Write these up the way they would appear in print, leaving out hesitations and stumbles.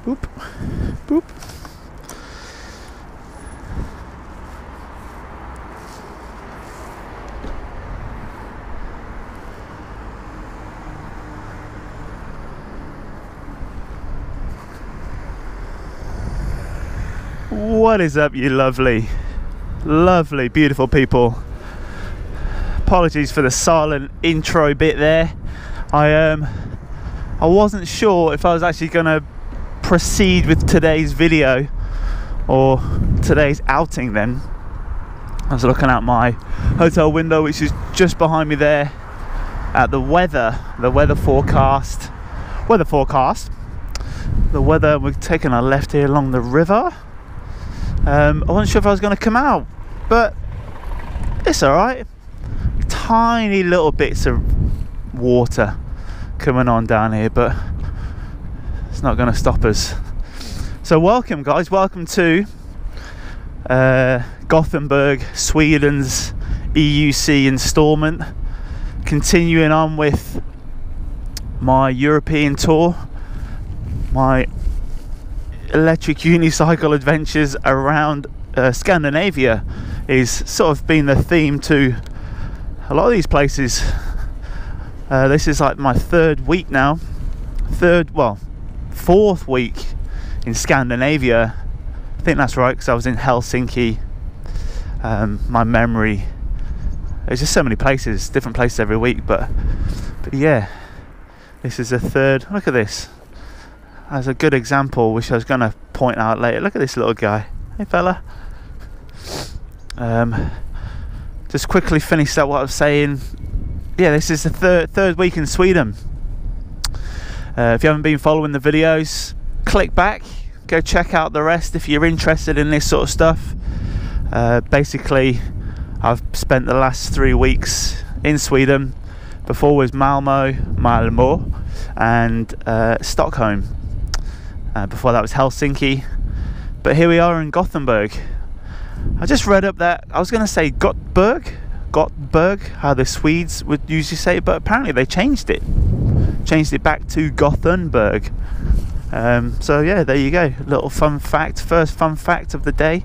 Boop, boop. What is up, you lovely, lovely, beautiful people? Apologies for the silent intro bit there. I wasn't sure if I was actually going to proceed with today's video or today's outing then. I was looking out my hotel window, which is just behind me there, at the weather forecast. The weather, we're taking a left here along the river. I wasn't sure if I was going to come out, but it's alright. Tiny little bits of water coming on down here, but it's not going to stop us. So welcome, guys, welcome to Gothenburg, Sweden's EUC installment. Continuing on with my European tour, my electric unicycle adventures around Scandinavia is sort of been the theme to a lot of these places. This is like my third week now, fourth week in Scandinavia. I think that's right, because I was in Helsinki. My memory, there's just so many places, different places every week, but yeah, this is the third. Look at this as a good example, which I was going to point out later. Look at this little guy. Hey fella. Just quickly finish up what I was saying. Yeah, this is the third week in Sweden. If you haven't been following the videos, click back, go check out the rest if you're interested in this sort of stuff. Basically, I've spent the last 3 weeks in Sweden. Before was Malmo, and Stockholm. Before that was Helsinki, but here we are in Gothenburg. I just read up that I was going to say Gothenburg, how the Swedes would usually say it, but apparently they changed it back to Gothenburg. So yeah, there you go, little fun fact, first fun fact of the day.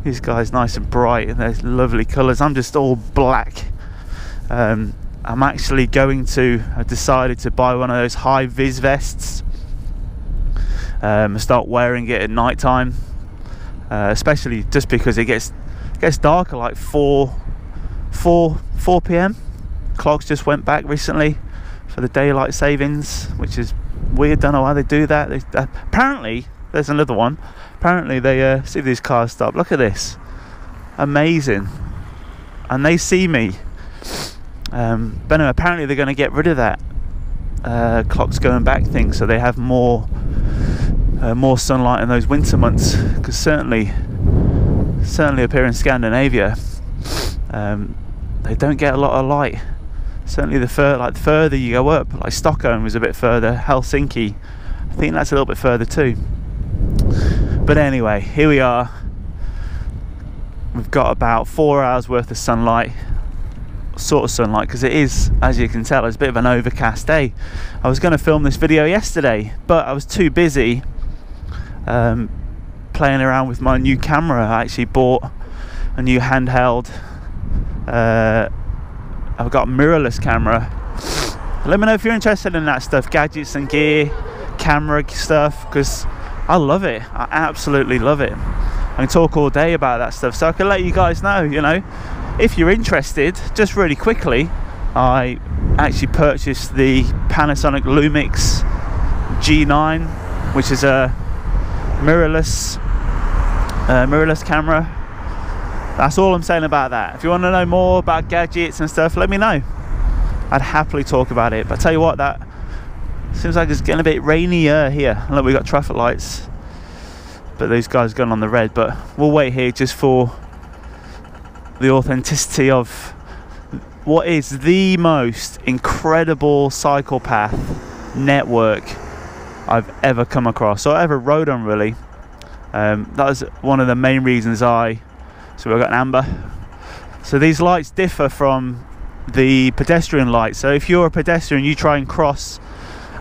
These guys nice and bright and they're lovely colours. I'm just all black. I'm actually I decided to buy one of those high vis vests. Start wearing it at night time, especially just because it gets darker like 4 p.m. Clocks just went back recently for the daylight savings, which is weird. Don't know why they do that. Apparently there's another one. Apparently they see these cars stop. Look at this, amazing, and they see me. But no, apparently they're going to get rid of that clocks going back thing, so they have more sunlight in those winter months, because certainly up here in Scandinavia, they don't get a lot of light. Certainly the further you go up, like Stockholm is a bit further, Helsinki, I think that's a little bit further too. But anyway, here we are. We've got about 4 hours worth of sunlight, sort of sunlight, because it is, as you can tell, it's a bit of an overcast day. I was going to film this video yesterday, but I was too busy playing around with my new camera. I actually bought a new handheld, I've got a mirrorless camera. Let me know if you're interested in that stuff, gadgets and gear, camera stuff, because I love it. I absolutely love it. I can talk all day about that stuff, so I can let you guys know, you know, if you're interested. Just really quickly, I actually purchased the Panasonic Lumix G9, which is a mirrorless camera. That's all I'm saying about that. If you want to know more about gadgets and stuff, let me know. I'd happily talk about it. But I tell you what, that seems like it's getting a bit rainier here. Look, we got traffic lights, but these guys are going on the red. But we'll wait here just for the authenticity of what is the most incredible cycle path network I've ever come across, or ever rode on, really. That was one of the main reasons so we've got an amber. So these lights differ from the pedestrian lights. So if you're a pedestrian, you try and cross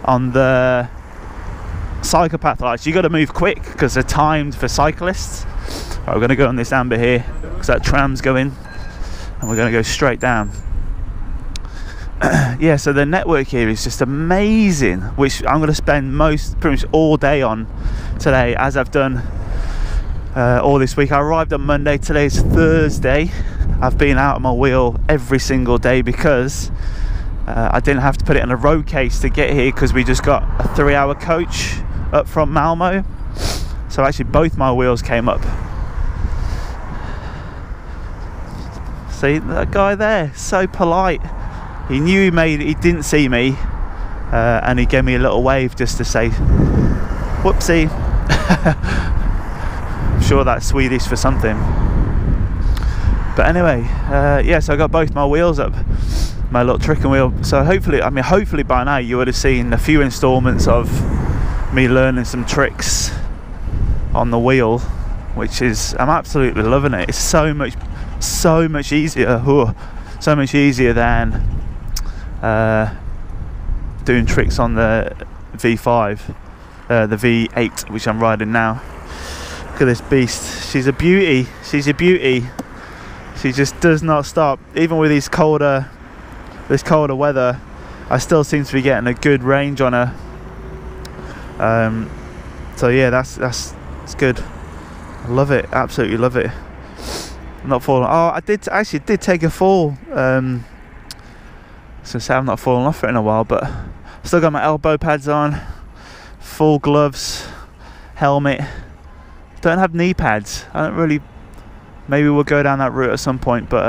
on the psychopath lights, you got to move quick because they're timed for cyclists. Right, we're going to go on this amber here because that tram's going, and we're going to go straight down. Yeah, so the network here is just amazing, which I'm going to spend pretty much all day on today, as I've done all this week. I arrived on Monday, today's Thursday. I've been out on my wheel every single day because I didn't have to put it in a road case to get here, because we just got a 3-hour coach up from Malmo. So actually both my wheels came up. See that guy there, so polite. He knew he didn't see me, and he gave me a little wave just to say whoopsie. I'm sure that's Swedish for something. But anyway, yeah, so I got both my wheels up, my little trick and wheel. So hopefully by now you would have seen a few installments of me learning some tricks on the wheel, which is, I'm absolutely loving it. It's so much easier, so much easier than doing tricks on the V5, the V8, which I'm riding now. Look at this beast. She's a beauty. She's a beauty. She just does not stop. Even with this colder weather, I still seem to be getting a good range on her. So yeah, that's good. I love it. Absolutely love it. I'm not falling. Oh, I did take a fall. So I've not fallen off it in a while, but still got my elbow pads on, full gloves, helmet. Don't have knee pads. I don't really. Maybe we'll go down that route at some point, but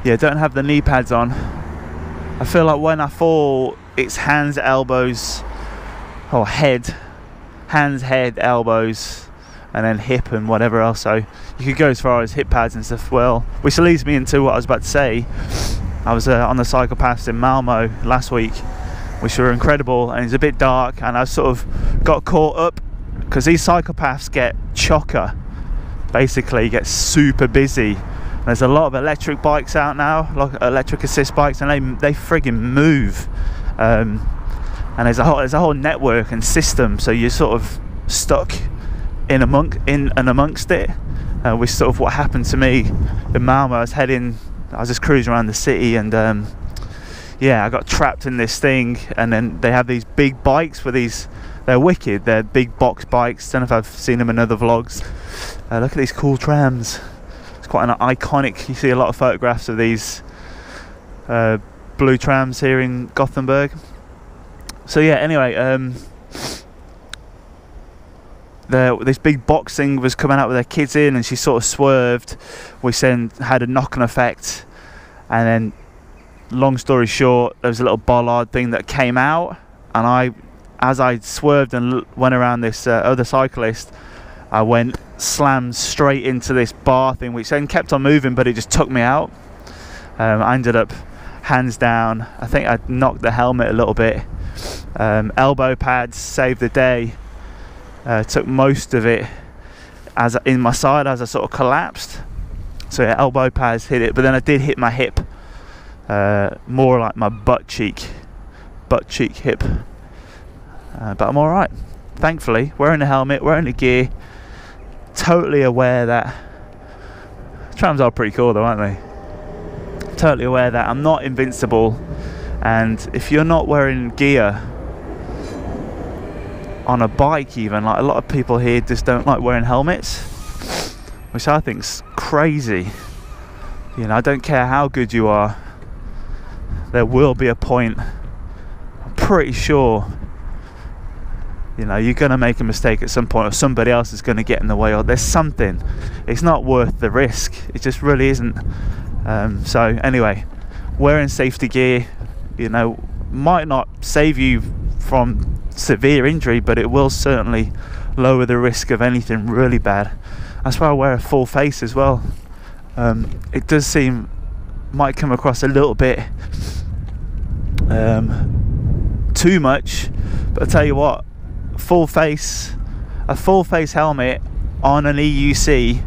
yeah, don't have the knee pads on. I feel like when I fall, it's hands, elbows, or head, hands, head, elbows, and then hip and whatever else. So you could go as far as hip pads and stuff. Well, which leads me into what I was about to say. I was on the cycle paths in Malmo last week, which were incredible, and it's a bit dark, and I sort of got caught up because these cycle paths get chocker, basically get super busy. There's a lot of electric bikes out now, like electric assist bikes, and they friggin' move. And there's a whole network and system, so you're sort of stuck in and amongst it, which is sort of what happened to me in Malmo. I was just cruising around the city, and yeah, I got trapped in this thing. And then they have these big bikes they're wicked, they're big box bikes. Don't know if I've seen them in other vlogs. Look at these cool trams. It's quite an iconic, you see a lot of photographs of these blue trams here in Gothenburg. So yeah, anyway, this big box thing was coming out with their kids in, and she sort of swerved, which then had a knock-on effect. And then, long story short, there was a little bollard thing that came out, and as I swerved and went around this other cyclist, I slammed straight into this bar thing, which then kept on moving, but it just took me out. I ended up hands down. I think I knocked the helmet a little bit. Elbow pads saved the day. Took most of it in my side as I sort of collapsed. So yeah, elbow pads hit it, but then I did hit my hip, more like my butt cheek hip. But I'm all right, thankfully. Wearing a helmet, wearing the gear. Totally aware that trams are pretty cool though, aren't they? Totally aware that I'm not invincible, and if you're not wearing gear on a bike, even, like a lot of people here just don't like wearing helmets, which I think's crazy. You know, I don't care how good you are, there will be a point, I'm pretty sure, you know, you're going to make a mistake at some point, or somebody else is going to get in the way, or there's something. It's not worth the risk. It just really isn't. So anyway, wearing safety gear, you know, might not save you from severe injury, but it will certainly lower the risk of anything really bad. That's why I wear a full face as well. It does seem, might come across a little bit too much, but I tell you what, a full face helmet on an EUC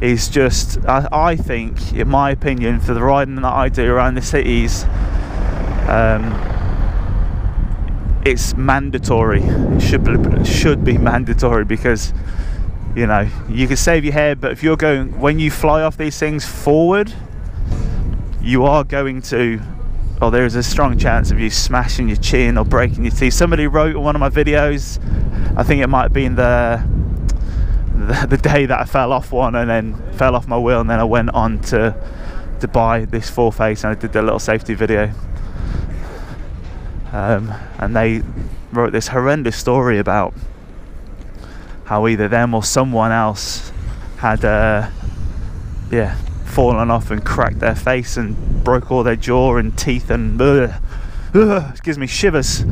is just, I think, in my opinion, for the riding that I do around the cities, it's mandatory. It should be mandatory, because you know, you can save your head, but if you're going, when you fly off these things forward, you are going to, or there is a strong chance of you smashing your chin or breaking your teeth. Somebody wrote in one of my videos, I think it might have been the day that I fell off one and then fell off my wheel, and then I went on to buy this full face, and I did the little safety video. And they wrote this horrendous story about how either them or someone else had yeah, fallen off and cracked their face and broke all their jaw and teeth, and it gives me shivers.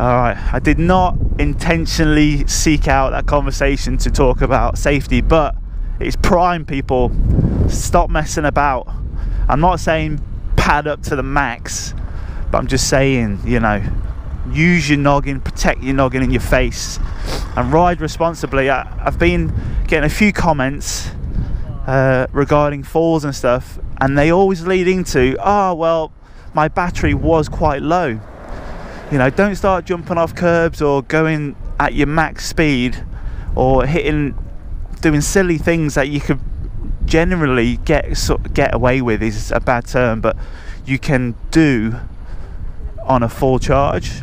Alright, I did not intentionally seek out that conversation to talk about safety, but it's prime, people. Stop messing about. I'm not saying pad up to the max, but I'm just saying, you know, use your noggin, protect your noggin in your face, and ride responsibly. I've been getting a few comments regarding falls and stuff, and they always lead into, oh well, my battery was quite low. You know, don't start jumping off curbs or going at your max speed or doing silly things that you could generally get away with, is a bad term, but you can do on a full charge.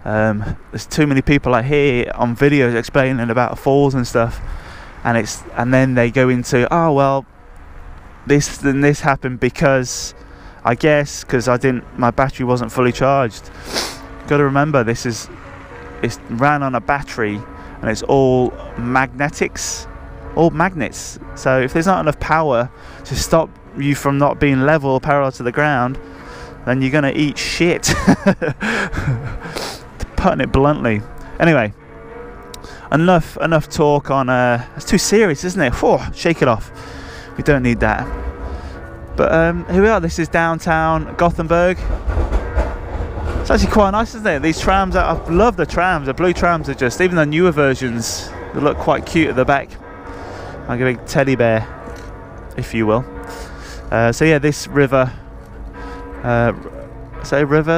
There's too many people I hear on videos explaining about falls and stuff, and then they go into, oh well, this happened because I guess because my battery wasn't fully charged. Got to remember, it's ran on a battery, and it's all magnets. So if there's not enough power to stop you from not being level or parallel to the ground, then you're gonna eat shit. Putting it bluntly. Anyway, enough talk on it's too serious, isn't it? Oh, shake it off. We don't need that. But here we are. This is downtown Gothenburg. It's actually quite nice, isn't it? These trams, I love the trams. The blue trams are just, even the newer versions, they look quite cute at the back, like a big teddy bear, if you will. So yeah, this river,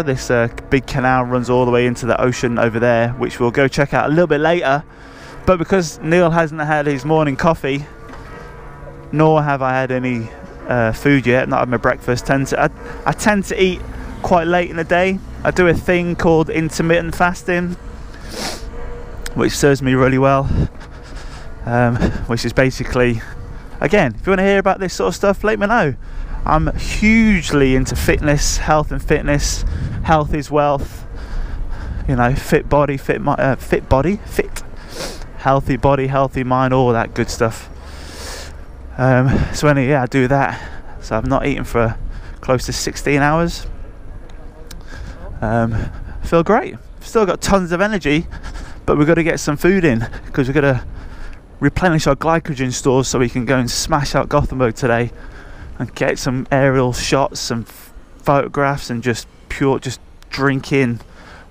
this big canal runs all the way into the ocean over there, which we'll go check out a little bit later. But because Neil hasn't had his morning coffee, nor have I had any food yet, not had my breakfast, I tend to eat quite late in the day. I do a thing called intermittent fasting, which serves me really well, which is basically, again, if you want to hear about this sort of stuff, let me know. I'm hugely into fitness, health and fitness. Health is wealth. You know, fit body, healthy body, healthy mind, all that good stuff. So anyway, yeah, I do that. So I've not eaten for close to 16 hours. Feel great. Still got tons of energy, but we've got to get some food in, because we've got to replenish our glycogen stores so we can go and smash out Gothenburg today and get some aerial shots, some photographs, and just drink in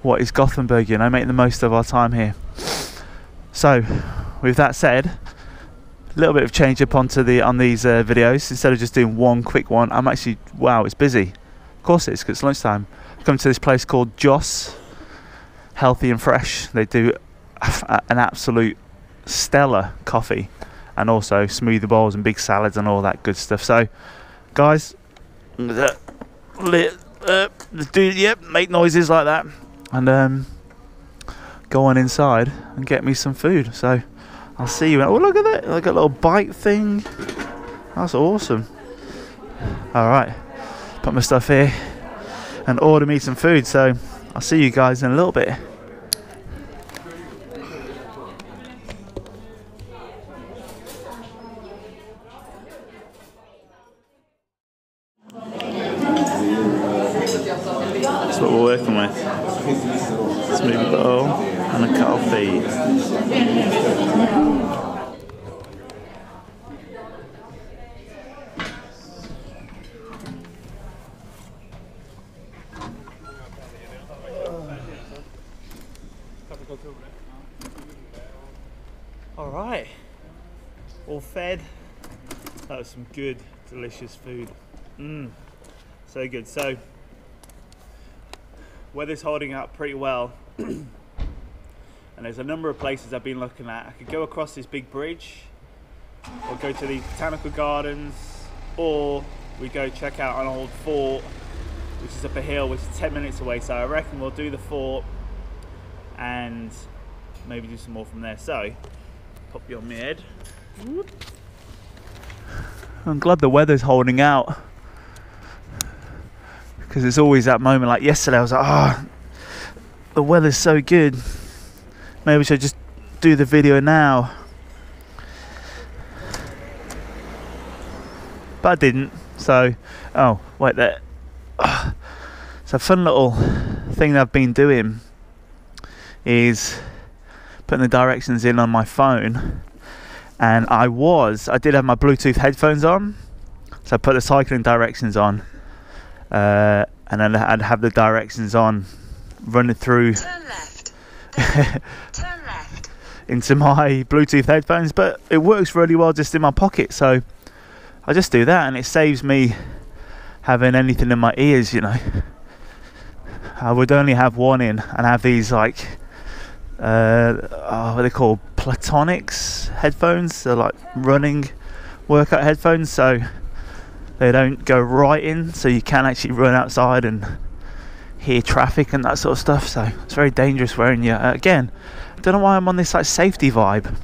what is Gothenburg, you know, make the most of our time here. So with that said, a little bit of change up on these videos. Instead of just doing one quick one, I'm actually, wow, it's busy. Of course it is, because it's lunchtime. I've come to this place called Joss, Healthy and Fresh. They do an absolute stellar coffee, and also smoothie bowls and big salads and all that good stuff. So guys, make noises like that, and go on inside and get me some food. So I'll see you. Oh, look at that, like a little bite thing. That's awesome. Alright, put my stuff here and order me some food. So I'll see you guys in a little bit. That's what we're working with. Smoothie bowl and a coffee. Alright, all fed. That was some good, delicious food. So good. So weather's holding up pretty well. And there's a number of places I've been looking at. I could go across this big bridge, or go to the botanical gardens, or we go check out an old fort, which is up a hill, which is 10 minutes away. So I reckon we'll do the fort and maybe do some more from there. So, pop you on my head. Whoop. I'm glad the weather's holding out, because it's always that moment, like yesterday I was like, oh, the weather's so good, maybe I should just do the video now, but I didn't. So, oh wait, there. So a fun little thing that I've been doing is putting the directions in on my phone. And I did have my Bluetooth headphones on, so I put the cycling directions on, and then I'd have the directions on running through turn left. Turn left into my Bluetooth headphones, but it works really well just in my pocket, so I just do that, and it saves me having anything in my ears, you know. I would only have one in and have these like what are they called, Platonics headphones. They're like running workout headphones, so they don't go right in, so you can actually run outside and hear traffic and that sort of stuff. So it's very dangerous wearing your again, I don't know why I'm on this like safety vibe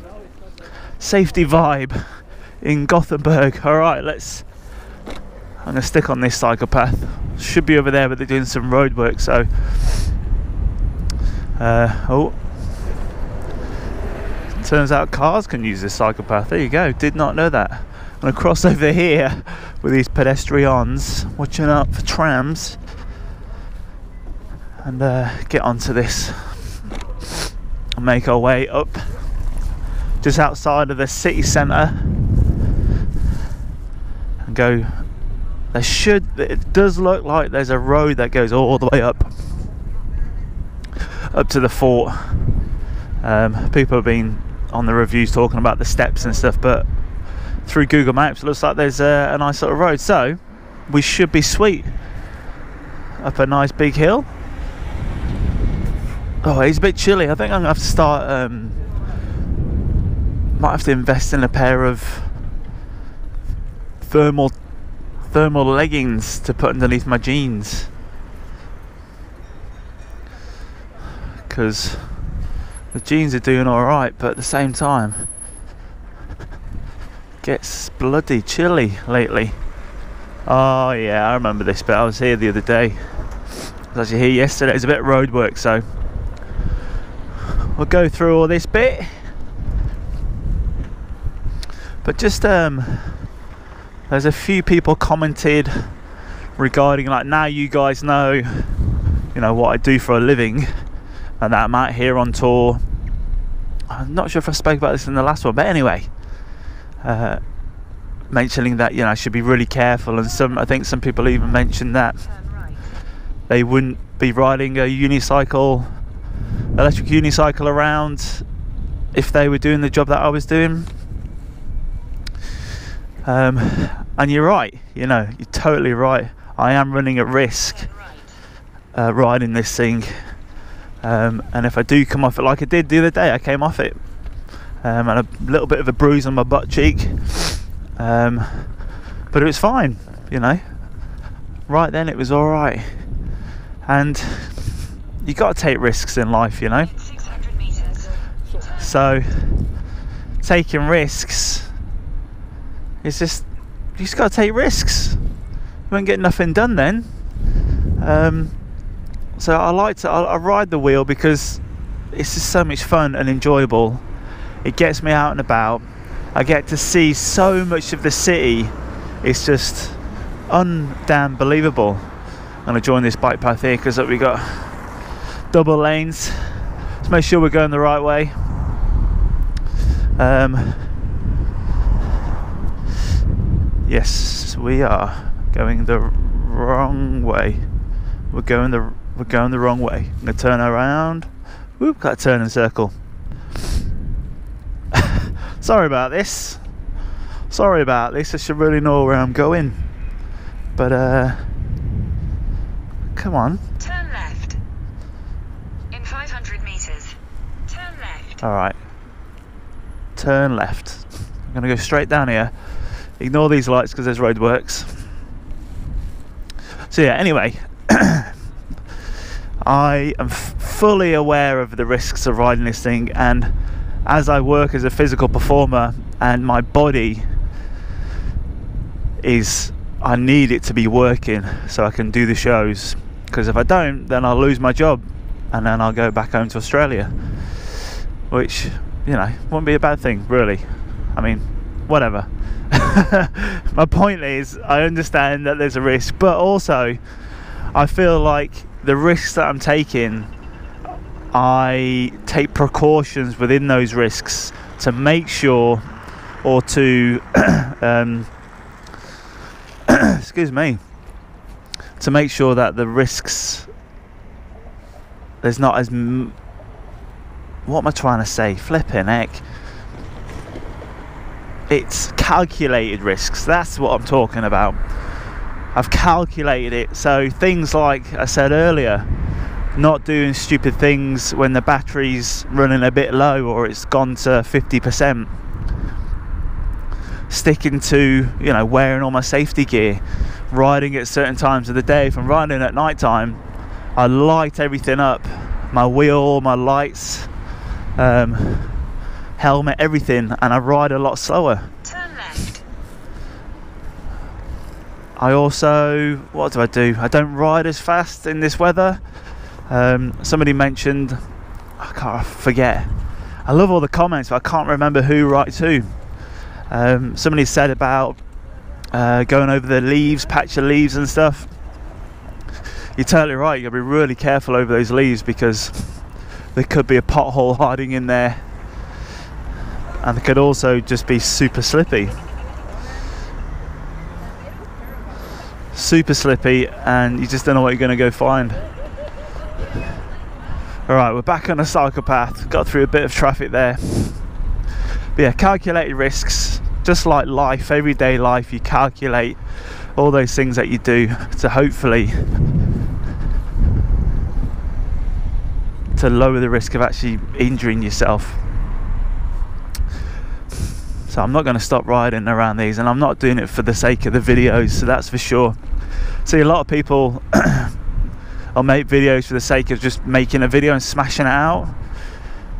in Gothenburg. All right, I'm gonna stick on this cycle path. Should be over there, but they're doing some road work, so oh, turns out cars can use this cycle path. There you go, did not know that. I'm gonna cross over here with these pedestrians, watching out for trams, and get onto this and make our way up just outside of the city centre and go. It does look like there's a road that goes all the way up to the fort. People have been on the reviews talking about the steps and stuff, but through Google Maps it looks like there's a nice little road, so we should be sweet up a nice big hill. Oh, it's a bit chilly. I think I'm gonna have to start might have to invest in a pair of thermal leggings to put underneath my jeans, because the jeans are doing alright, but at the same time gets bloody chilly lately. Oh yeah, I remember this bit. I was here the other day. I was actually here yesterday. It was a bit of road work, so we'll go through all this bit, but just there's a few people commented regarding, like, now you guys know, you know, what I do for a living and that I'm out here on tour. I'm not sure if I spoke about this in the last one, but anyway, mentioning that, you know, I should be really careful, and I think some people even mentioned that they wouldn't be riding a electric unicycle around if they were doing the job that I was doing. And you're right, you know, you're totally right. I am running a risk riding this thing, and if I do come off it like I did the other day, I came off it and a little bit of a bruise on my butt cheek, but it was fine, you know. Right then it was alright, and you got to take risks in life, you know. 600 meters. So taking risks, it's just, you just got to take risks. You won't get nothing done then. So I ride the wheel because it's just so much fun and enjoyable. It gets me out and about. I get to see so much of the city. It's just undamn believable. I'm gonna join this bike path here because we got double lanes. Let's make sure we're going the right way. Yes, we are going the wrong way. We're going the wrong way. I'm gonna turn around. Whoop, got to turn and circle. Sorry about this. I should really know where I'm going. But come on. Turn left. Alright, turn left. I'm going to go straight down here. Ignore these lights because there's roadworks. So yeah, anyway, I am fully aware of the risks of riding this thing, and as I work as a physical performer and my body is, I need it to be working so I can do the shows, because if I don't, then I'll lose my job and then I'll go back home to Australia, which, you know, wouldn't be a bad thing really. I mean, whatever. My point is, I understand that there's a risk, but also I feel like the risks that I'm taking, I take precautions within those risks to make sure, or to excuse me, to make sure that the risks, there's not as what am I trying to say? Flipping heck. It's calculated risks. That's what I'm talking about. I've calculated it. So things like I said earlier, not doing stupid things when the battery's running a bit low or it's gone to 50%. Sticking to, you know, wearing all my safety gear, riding at certain times of the day. If I'm riding at night time, I light everything up, my wheel, my lights, helmet, everything, and I ride a lot slower. Turn left. I also, what do? I don't ride as fast in this weather. Somebody mentioned, I forget, I love all the comments, but I can't remember who writes who. Somebody said about going over the leaves, patch of leaves and stuff. You're totally right, you gotta be really careful over those leaves because there could be a pothole hiding in there, and it could also just be super slippy. Super slippy, and you just don't know what you're going to go find. Alright, we're back on a cycle path. Got through a bit of traffic there. But yeah, calculated risks. Just like life, everyday life, you calculate all those things that you do to hopefully to lower the risk of actually injuring yourself. So I'm not going to stop riding around these, and I'm not doing it for the sake of the videos, so that's for sure. See, a lot of people will make videos for the sake of just making a video and smashing it out,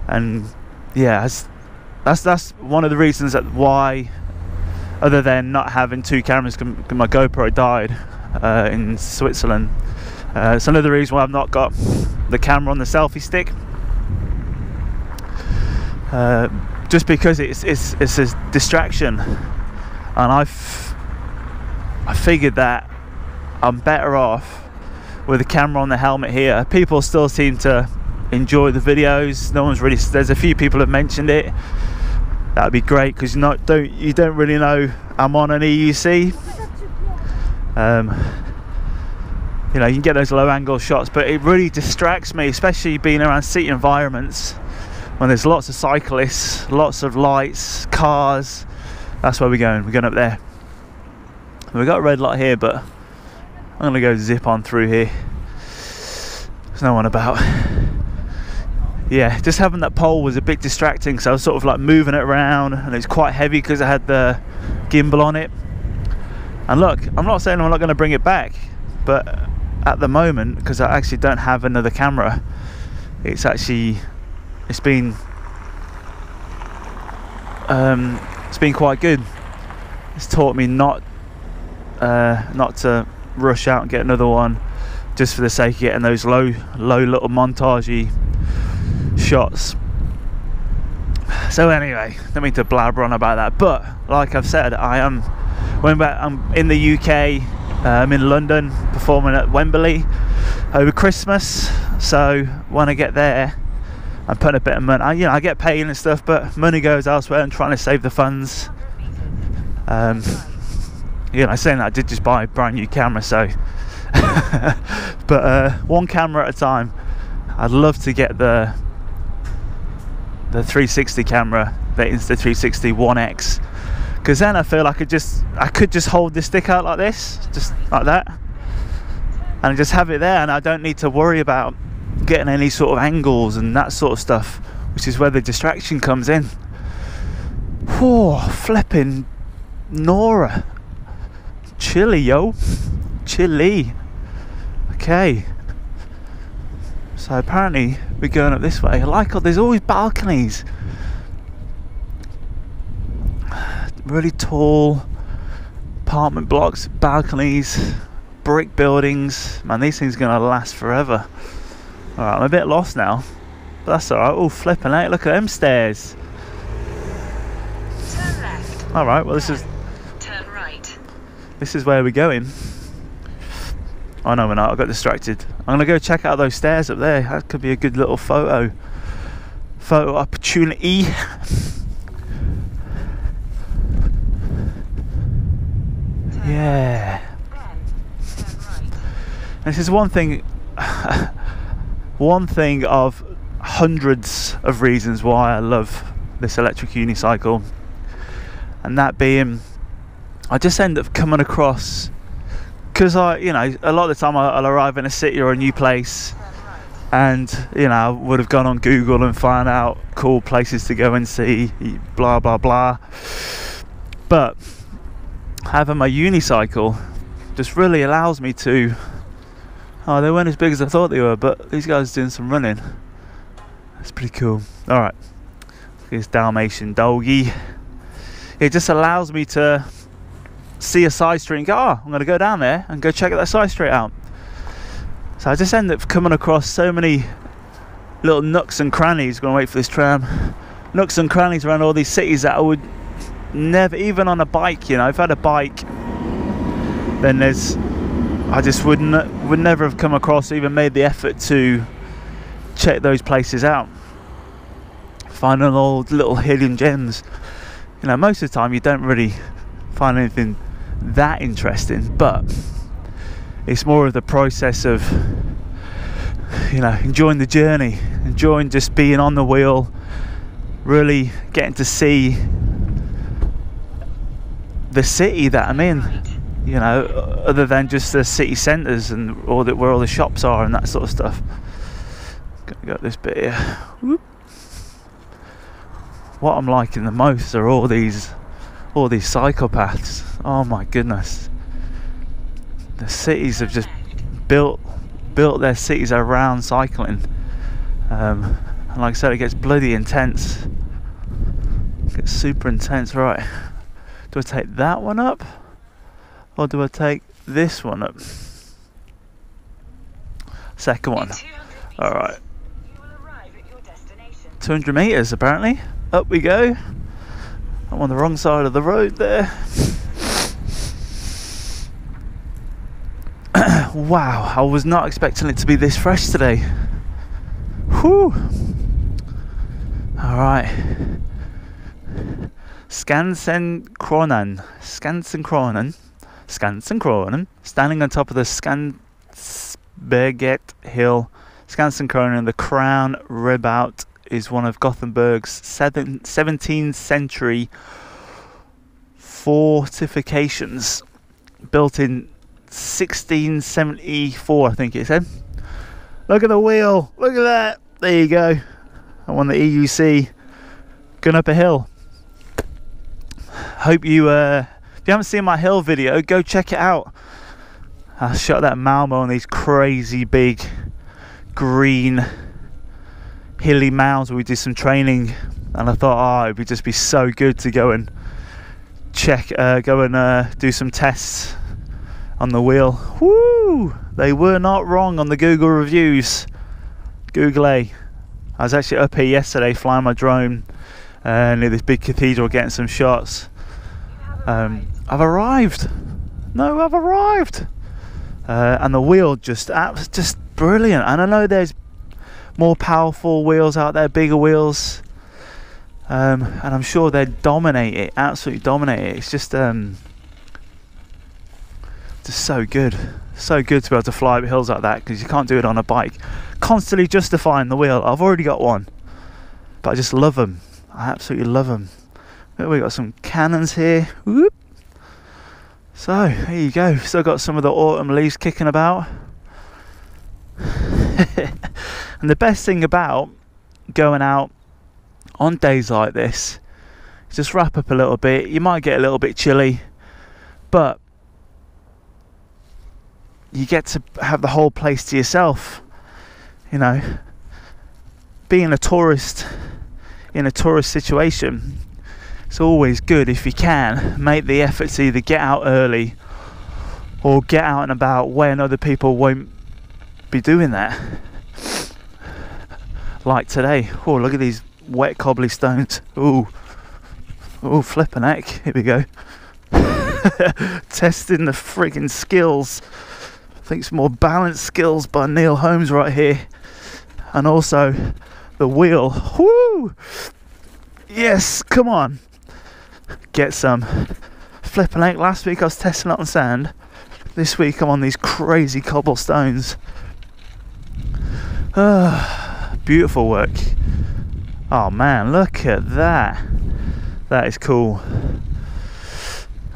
and yeah, that's one of the reasons that why, other than not having two cameras, my GoPro died in Switzerland. It's another reason why I've not got the camera on the selfie stick, just because it's a distraction, and I figured that I'm better off with the camera on the helmet here. People still seem to enjoy the videos. No one's really, there's a few people have mentioned it. That would be great, because you don't really know I'm on an EUC. You know, you can get those low angle shots, but it really distracts me, especially being around city environments when there's lots of cyclists, lots of lights, cars. That's where we're going up there. We've got a red light here, but I'm gonna go zip on through here. There's no one about. Yeah, just having that pole was a bit distracting, so I was sort of like moving it around, and it's quite heavy because I had the gimbal on it. And look, I'm not saying I'm not going to bring it back, but at the moment, because I actually don't have another camera, it's been quite good. It's taught me not to rush out and get another one just for the sake of getting those low little montagey shots. So anyway, don't mean to blabber on about that, but like I've said, I'm in the UK. I'm in London performing at Wembley over Christmas, so when I get there I'm putting a bit of money, you know, I get paid and stuff, but money goes elsewhere and trying to save the funds. You know, saying that, I did just buy a brand new camera, so but one camera at a time. I'd love to get the 360 camera, the Insta360 1X, because then I feel like I could just hold this stick out like this, just like that, and just have it there, and I don't need to worry about getting any sort of angles and that sort of stuff which is where the distraction comes in. Whoa, flipping Nora. Chilly, yo. Chilly. Okay. So apparently we're going up this way. I like how there's always balconies. Really tall apartment blocks, balconies, brick buildings. Man, these things are going to last forever. Alright, I'm a bit lost now. But that's alright. Oh, flipping out. Look at them stairs. Turn left. Alright, well this is... Turn right. This is where we're going. Oh no, we're not. I got distracted. I'm going to go check out those stairs up there. That could be a good little photo opportunity. Yeah. This is one thing of hundreds of reasons why I love this electric unicycle, and that being, I just end up coming across, because a lot of the time I'll arrive in a city or a new place, and I would have gone on Google and found out cool places to go and see, blah blah blah, but having my unicycle just really allows me to, they weren't as big as I thought they were, but these guys are doing some running. That's pretty cool. Alright, this Dalmatian doggy, it just allows me to see a side street and go, I'm going to go down there and go check that side street out. So I just end up coming across so many little nooks and crannies. Going to wait for this tram. Nooks and crannies around all these cities that I would never, even on a bike, if I had a bike, then I just would never have come across, even made the effort to check those places out, finding all little hidden gems. Most of the time you don't really find anything that interesting, but it's more of the process of enjoying the journey, enjoying just being on the wheel, really getting to see the city that I'm in, other than just the city centres and where all the shops are and that sort of stuff. Got this bit here. Whoop. What I'm liking the most are all these cycle paths. Oh my goodness, the cities have just built their cities around cycling, and like I said, it gets bloody intense. It gets super intense. Right, do I take that one up or do I take this one up? Second one. Alright, 200 meters apparently. Up we go. I'm on the wrong side of the road there. Wow, I was not expecting it to be this fresh today. Whew. Alright. Skansenkronan, standing on top of the Skansberget hill. Skansenkronan, the crown redoubt, is one of Gothenburg's 17th century fortifications, built in 1674, I think it said. Look at the wheel, look at that, there you go. I won the EUC going up a hill. Hope you, if you haven't seen my hill video, go check it out. I shot that Malmo on these crazy big green hilly mounds where we did some training, and I thought, it would just be so good to go and do some tests on the wheel. Woo! They were not wrong on the Google reviews. Google A. I was actually up here yesterday flying my drone near this big cathedral getting some shots. I've arrived. No, I've arrived. And the wheel just brilliant. And I know there's more powerful wheels out there, bigger wheels, and I'm sure they dominate it, absolutely dominate it. It's just so good to be able to fly up hills like that, because you can't do it on a bike. Constantly justifying the wheel. I've already got one, but I just love them. I absolutely love them. We got some Canons here. Whoop. So there you go. Still got some of the autumn leaves kicking about. And the best thing about going out on days like this, just wrap up a little bit. You might get a little bit chilly, but you get to have the whole place to yourself. You know, being a tourist in a tourist situation, it's always good if you can make the effort to either get out early or get out and about when other people won't be doing that. Like today. Oh, look at these wet cobbly stones. Ooh, oh, flippin' heck. Here we go. Testing the friggin' skills. I think some more balance skills by Neil Holmes right here. And also the wheel. Woo! Yes, come on. Get some. Flippin' heck. Last week I was testing it on sand. This week I'm on these crazy cobblestones. Beautiful work. Oh man, look at that. That is cool.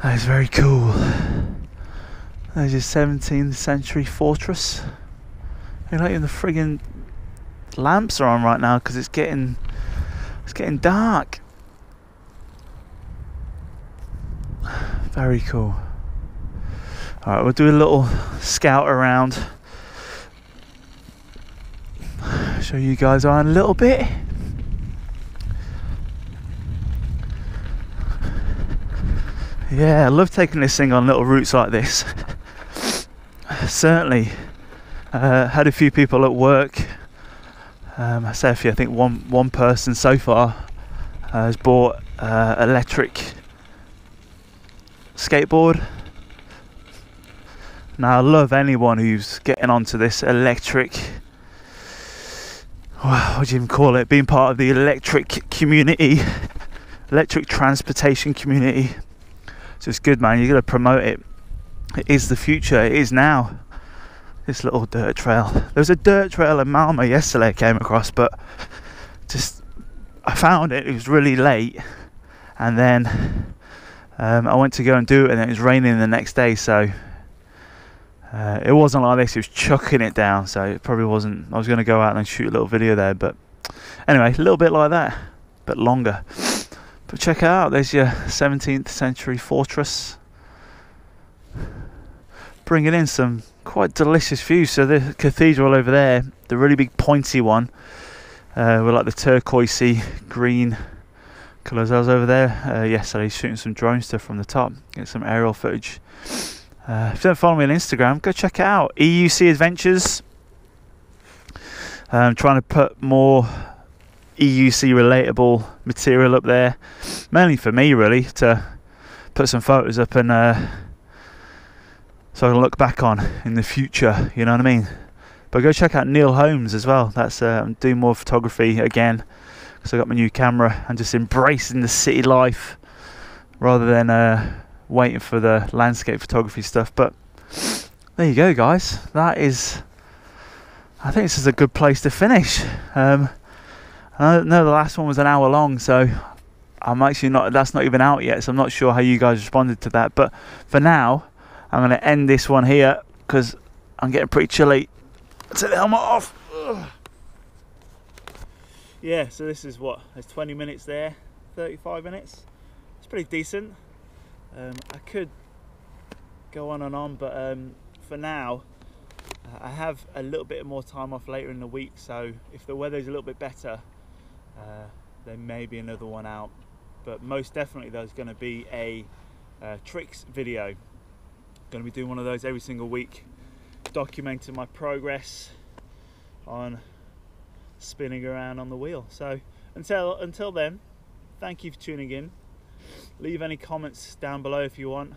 That is very cool. There's your 17th century fortress. You know, even the friggin' lamps are on right now because it's getting dark. Very cool. Alright, we'll do a little scout around. Show you guys around a little bit. Yeah, I love taking this thing on little routes like this. Certainly had a few people at work. I say a few, I think one person so far has bought electric skateboard. Now I love anyone who's getting onto this electric, what do you even call it, being part of the electric community, electric transportation community. So it's good, man. You got to promote it. It is the future. It is now. This little dirt trail. There was a dirt trail in Malmo yesterday I came across, but just I found it. It was really late, and then I went to go and do it, and it was raining the next day. So it wasn't like this. It was chucking it down. So it probably wasn't. I was going to go out and shoot a little video there, but anyway, a little bit like that, but longer. But check it out, there's your 17th century fortress. Bringing in some quite delicious views. So the cathedral over there, the really big pointy one, with like the turquoisey green colours. I was over there yesterday shooting some drone stuff from the top, get some aerial footage. If you don't follow me on Instagram, go check it out. EUC Adventures. I'm trying to put more EUC relatable material up there, mainly for me really, to put some photos up and so I can look back on in the future, you know what I mean. But go check out Neil Holmes as well. That's I'm doing more photography again because I got my new camera and just embracing the city life rather than waiting for the landscape photography stuff. But there you go, guys. That is, I think this is a good place to finish. I know the last one was an hour long, so I'm actually not, that's not even out yet, so I'm not sure how you guys responded to that. But for now, I'm going to end this one here because I'm getting pretty chilly. Take the helmet off. Ugh. Yeah, so this is what, there's 20 minutes there, 35 minutes. It's pretty decent. I could go on and on, but for now, I have a little bit more time off later in the week, so if the weather's a little bit better, there may be another one out. But most definitely there's going to be a tricks video. Going to be doing one of those every single week, documenting my progress on spinning around on the wheel. So until then, thank you for tuning in. Leave any comments down below if you want.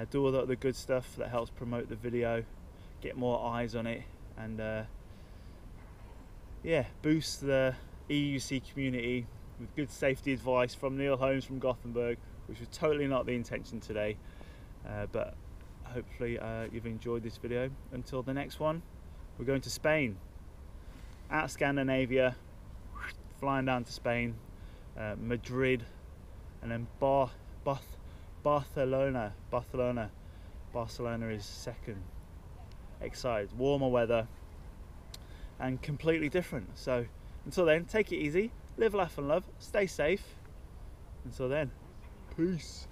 Do all the good stuff that helps promote the video, get more eyes on it, and yeah, boost the EUC community with good safety advice from Neil Holmes from Gothenburg, which was totally not the intention today, but hopefully you've enjoyed this video. Until the next one, we're going to Spain, out Scandinavia, flying down to Spain, Madrid, and then Barcelona. Barcelona is second. Excited, warmer weather and completely different. So until then, take it easy, live, laugh and love, stay safe. Until then, peace.